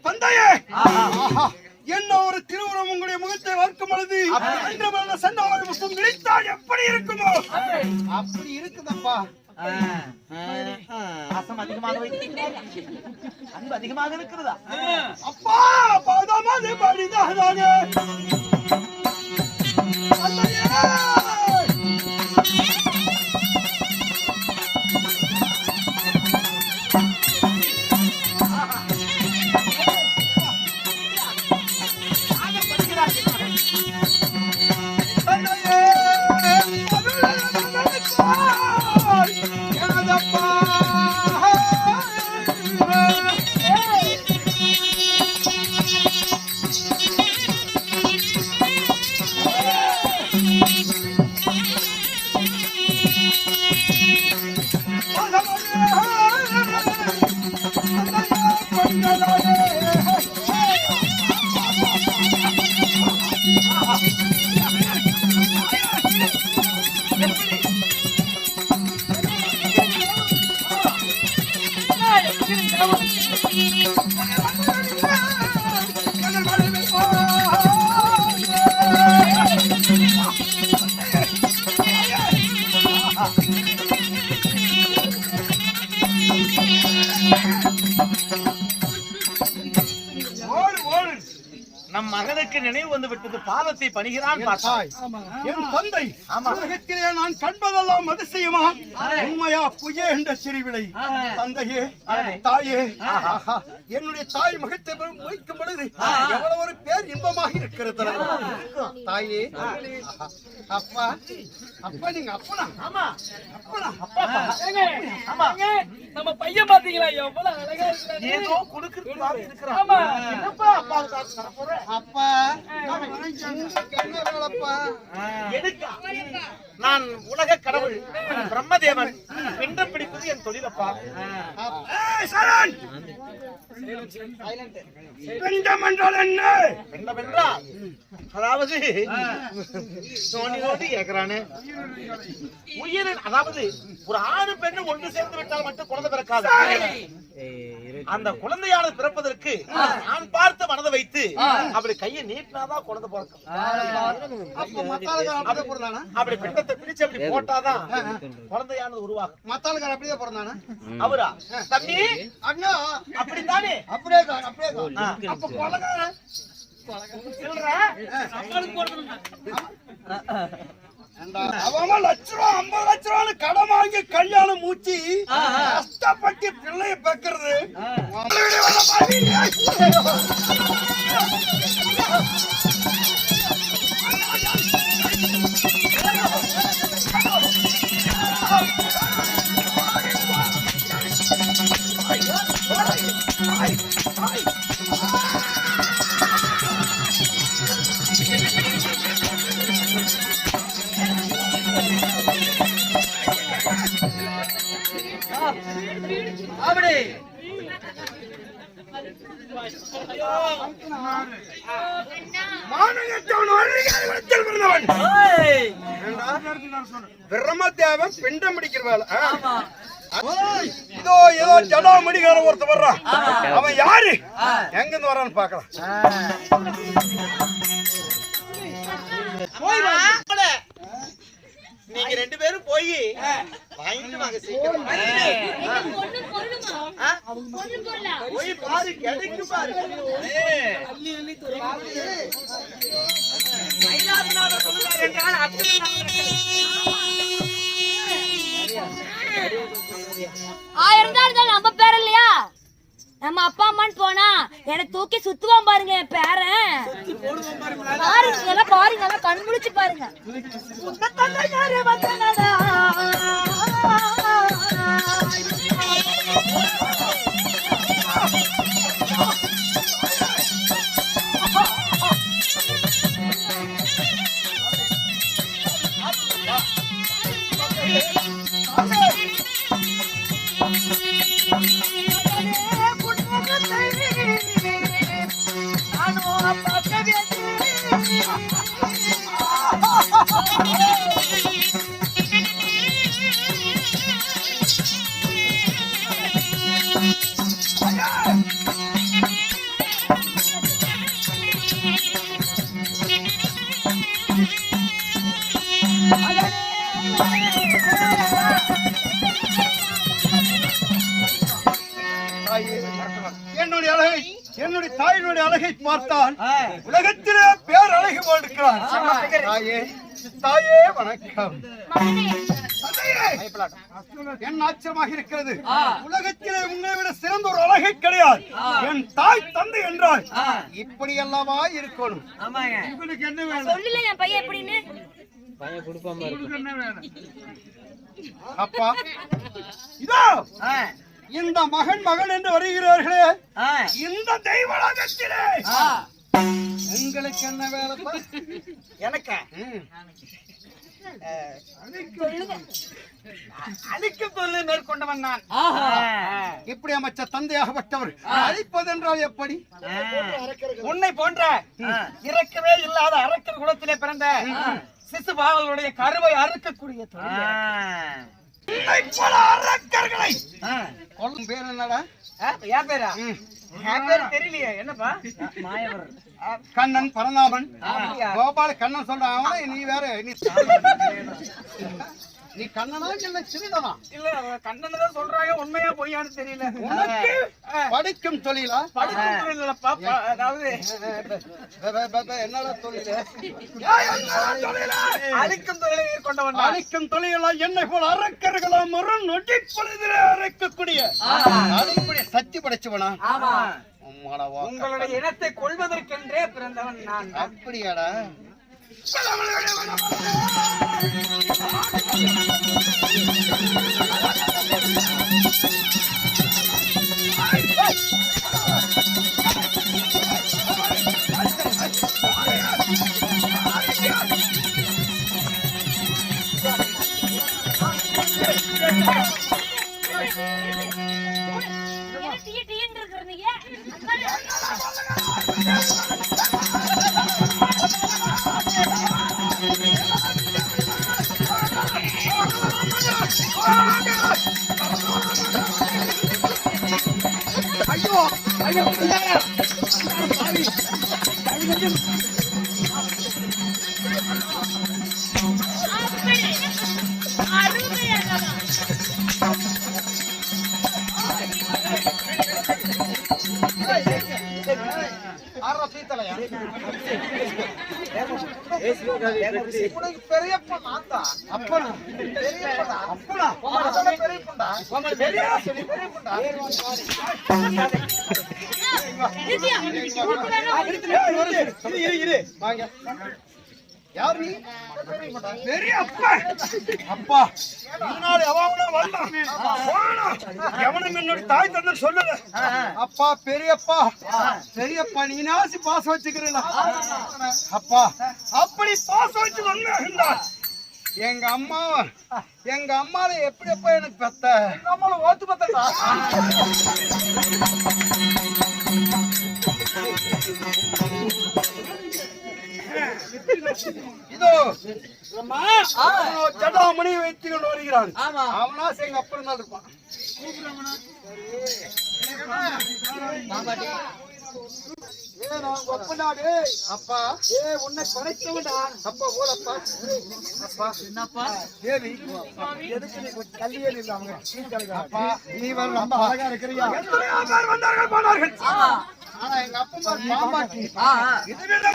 தந்தையே என்ன ஒரு திருவுருவம் உங்களுடைய முகத்தை பார்க்கும் பொழுது சண்டாள புஷ்பம் நினைத்தால் எப்படி இருக்குமோ அப்படி இருக்குதப்பா. பாசம் அதிகமாக வைத்திருக்கிறார், அன்பு அதிகமாக இருக்கிறதா? அப்பா பாதமாதே பரிதானே நம் மகனுக்கு நினைவு வந்து விட்டது, பாதத்தை பணிகிறான். என் தந்தை உலகத்திலே நான் கண்பதெல்லாம் அதிசயமா உண்மையா புய என்ற சிறுவிடை. தந்தையே தாயே, என்னுடைய தாய் மகத்தை வைக்கும் பொழுது எவ்வளவு ஒரு பேர் இன்பமாக இருக்கிறது. தாயே அப்பா அப்பா நீங்க அப்பனா? ஆமா அப்பனா ஆமா. நம்ம பையன் பாத்தீங்களா எவ்வளவு அழகா இருக்காரு. ஏதோ கொடுக்கிறான் இருக்கிறான். என்னப்பா அப்பா தர போற? அப்பா எதுக்கா? நான் உலக கடவுள் பிரம்மதேவன். பிண்டம் பிடிப்பது என் தொழிலப்பா. பிண்டம் என்றால் என்ன? பிண்டம் என்றால் அதாவது நோண்டி நோண்டி கேட்கிறானு உயிரின், அதாவது ஒரு ஆணு பெண்ணு ஒன்று சேர்ந்து விட்டால் மட்டும் குழந்தை பிறக்காது. அந்த குழந்தையானது பிறப்பதற்கு நான் பார்த்த மனதை வைத்து அப்படி கையை நீட்டினாதான் குழந்தை பிறக்கும். அப்படி பிண்டத்தை பிடிச்சு அப்படி போட்டாதான் குழந்தையானது உருவாகும். மத்தாளுக்கார அப்படியே பிறந்தானா? அவரா தம்பி அண்ணா அப்படித்தானே? அப்படியே அப்படியே அப்ப கொலகார அவன் லட்ச ரூபா 50 லட்ச ரூபான்னு கடன் வாங்கி கல்யாணம் மூச்சு கஷ்டப்பட்டு பிள்ளைய பெக்கிறது. அப்படி பிரம்மதேவன் பிண்டம் பிடிக்கிற வேலை. இதோ ஏதோ ஜடா மடிக்கார ஒருத்த வர்றான். அவன் யாரு, எங்க இருந்து வரான்னு பாக்கலாம். நீங்க ரெண்டு பேரும் போய் வாங்கிட்டு வாங்க சீக்கிரம். போய் பாரு, கிடைக்கு பாரு. இருந்தாலும் நம்ம பேர் இல்லையா? நம்ம அப்பா அம்மான்னு போனா என்னை தூக்கி சுத்துவான் பாருங்க என் பேரன். பாருங்க எல்லாம் பாருங்க, எல்லாம் கண் முழிச்சு பாருங்க. I என்னுடைய தாயினுடைய அழகை பார்த்தால் உலகத்திலே பேர் அழகு போட்டிருக்கிறார். தாயே, தாயே வணக்கம். என் ஆச்சரியமாக இருக்கிறது. உலகத்திலே உன்னை விட சிறந்த ஒரு அழகை கிடையாது. என் தாய் தந்தை என்றால் இப்படி அல்லவா இருக்கணும். உங்களுக்கு என்ன வேணும்? சொல்லல என் பையன் எப்படின்னு. அப்பா, இதோ இந்த மகன் மகன் என்று வருகிறார்களே, இந்த தெய்வலோகத்திலே உங்களுக்கு என்ன வேலைப்பா? எனக்கு அழிக்கும் தொழிலை மேற்கொண்டவன் நான். இப்படி அமைச்ச தந்தையாகப்பட்டவர் அழிப்பதென்றால் எப்படி? உன்னை போன்ற இறக்கவே இல்லாத அரக்கர் குலத்திலே பிறந்த சிசுபாலனுடைய கருவை அறுக்கக்கூடிய அரக்கர்களை கொல்லும் பேர் என்னடா? என் பேரா? என் பேரு தெரியலையே. என்னப்பா? மாயவர், கண்ணன், பரந்தாமன், கோபால கண்ணன் சொல்றான். நீ வேற நீ கண்ணனா இல்ல சிறிதனா? இல்ல கண்ணன் தான் சொல்றாங்க. உண்மையா பொய்யான்னு தெரியல. உனக்கு படிக்கும் தொழிலா? படிக்கும் தொழில் இல்லப்பா. அதாவது என்னடா தொழில்? அழிக்கும் தொழிலை மேற்கொண்டவன். அழிக்கும் தொழிலா? என்னை போல அரக்கர்களா மரம் நொட்டி பொழுதிலே அரைக்கக்கூடிய அடிப்படை சக்தி படைச்சவனா? உங்களுடைய இனத்தை கொள்வதற்கென்றே பிறந்தவன் நான். அப்படியாடா? பெரியப்பா நான் தான். அப்பனா பெரியப்பா அப்பனா பெரியப்பா பெரியப்பா. யார் நீ? பெரிய அப்பா. அப்பா, முன்னாடி அவனும் வந்தான். எவனும் என்னோட தாய் தந்தை சொல்லல. அப்பா, பெரியப்பா, பெரியப்பா நீ நாசி பாசம் வச்சுக்கிறீங்களா? அப்பா, அப்படி பாசம் வச்சு வந்தார். எங்க அம்மாவை எப்படி அப்பா எனக்கு பெத்த? எங்க அம்மாவை ஓத்து பத்தா. இதோ ஜடாமணி வைத்து கொண்டு வருகிறான். அவனா எங்க அப்பா இருந்தால் இருப்பான். அப்பா, உன்னை படைத்தவன்டா. அப்பா ஓலப்பா. அப்பா என்னப்பா? தேவி எதுக்கு நீ கல்லியே இல்லை? அவங்க அப்பா நீ வர ரொம்ப அழகா இருக்கிறியா? வந்தார்கள் போனார்கள். ஆனா எங்க அப்பா பாம்பாட்டி